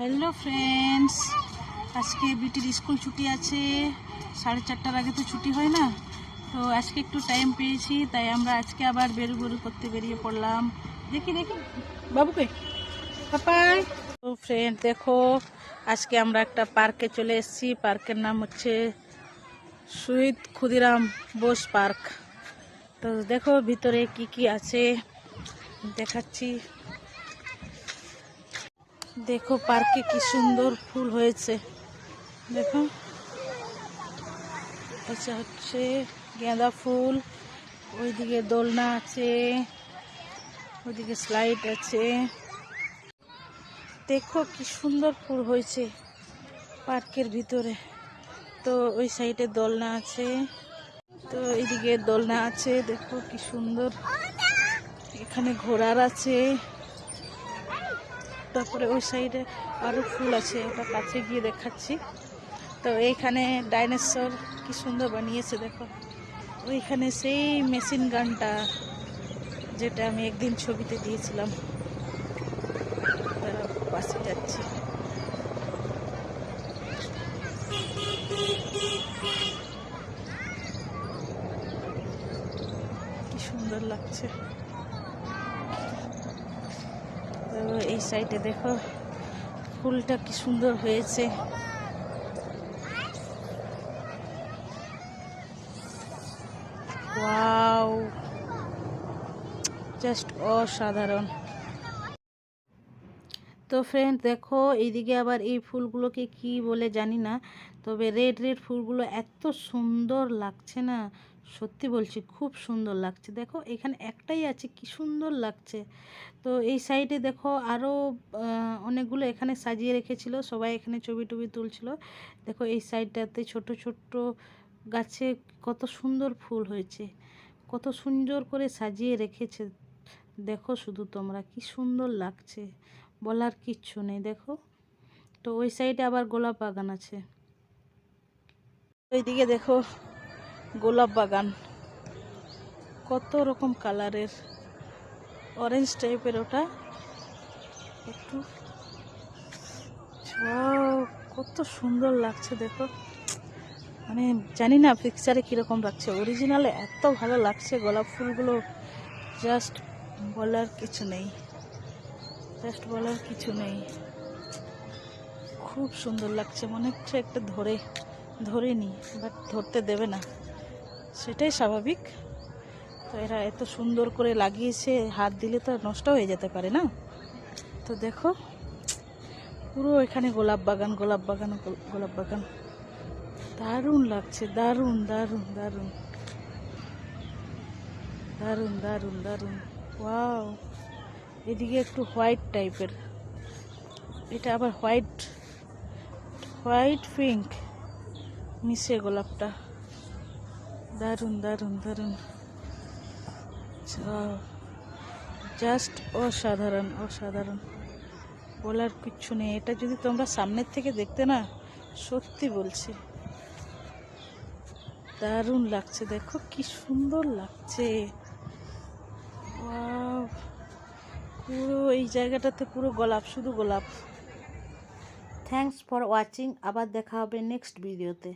Hello friends, আজকে বিটির school ছুটি আছে। 4:30টার আগে তো ছুটি হয় না, তো আজকে একটু টাইম পেয়েছি, তাই আমরা আজকে আবার বেরু করতে বেরিয়ে পড়লাম। দেখি বাবুকে পাপাই। তো ফ্রেন্ড দেখো, আজকে আমরা একটা পার্কে চলে এসেছি। পার্কের নাম হচ্ছে শহীদ ক্ষুদিরাম বোস পার্ক। তো দেখো ভিতরে কি কি আছে দেখাচ্ছি। দেখো পার্কে কি সুন্দর ফুল হয়েছে, দেখো এটা হচ্ছে গাঁদা ফুল, ওইদিকে দোলনা আছে, ওইদিকে স্লাইড আছে। দেখো কি সুন্দর ফুল হয়েছে পার্কের ভিতরে। তো ওই সাইডে দোলনা আছে, তো এইদিকে দোলনা আছে, দেখো কি সুন্দর। এখানে ঘোড়ার আছে, তারপরে ওই সাইডে আরো ফুল আছে, ওটা কাছে গিয়ে দেখাচ্ছি। তো এইখানে ডাইনোসর কি সুন্দর বানিয়েছে, দেখো ওইখানে সেই মেশিন গানটা যেটা আমি একদিন ছবিতে দিয়েছিলাম, তারা পাশে যাচ্ছি। কি সুন্দর লাগছে। তো এই সাইডে দেখো ফুলটা কি সুন্দর হয়েছে। ওয়াও, জাস্ট অসাধারণ। তো ফ্রেন্ড দেখো এইদিকে আবার এই ফুলগুলোকে কি বলে জানি না, তবে রেড রেড ফুলগুলো এত সুন্দর লাগছে না, সত্যি বলছি খুব সুন্দর লাগছে। দেখো এখানে একটাই আছে, কি সুন্দর লাগছে। তো এই সাইডে দেখো আরও অনেকগুলো এখানে সাজিয়ে রেখেছিল, সবাই এখানে ছবি টবি তুলছিল। দেখো এই সাইডটাতে ছোট ছোট গাছে কত সুন্দর ফুল হয়েছে, কত সুন্দর করে সাজিয়ে রেখেছে। দেখো শুধু তোমরা, কি সুন্দর লাগছে, বলার কিচ্ছু নেই। দেখো তো ওই সাইডে আবার গোলাপ বাগান আছে, ওইদিকে দেখো গোলাপ বাগান কত রকম কালারের, অরেঞ্জ টাইপের, ওটা একটু কত সুন্দর লাগছে। দেখো মানে জানি না পিকচারে কীরকম লাগছে, অরিজিনালে এত ভালো লাগছে গোলাপ ফুলগুলো, জাস্ট বলার কিছু নেই, জাস্ট বলার কিছু নেই। খুব সুন্দর লাগছে, মনে হচ্ছে একটা ধরে নি, বাট ধরতে দেবে না, সেটাই স্বাভাবিক। তো এরা এত সুন্দর করে লাগিয়েছে, হাত দিলে তো নষ্ট হয়ে যেতে পারে না। তো দেখো পুরো এখানে গোলাপ বাগান গোলাপ বাগান গোলাপ বাগান, দারুণ লাগছে, দারুণ দারুণ দারুণ দারুণ দারুণ দারুণ। ওয়াও, এদিকে একটু হোয়াইট টাইপের, এটা আবার হোয়াইট পিঙ্ক মিশে গোলাপটা, দারুণ দারুণ দারুণ, জাস্ট অসাধারণ অসাধারণ, বলার কিচ্ছু নেই। এটা যদি তোমরা সামনের থেকে দেখতে না, সত্যি বলছি দারুণ লাগছে। দেখো কি সুন্দর লাগছে, পুরো এই জায়গাটাতে পুরো গোলাপ, শুধু গোলাপ। থ্যাঙ্কস ফর ওয়াচিং, আবার দেখা হবে নেক্সট ভিডিওতে।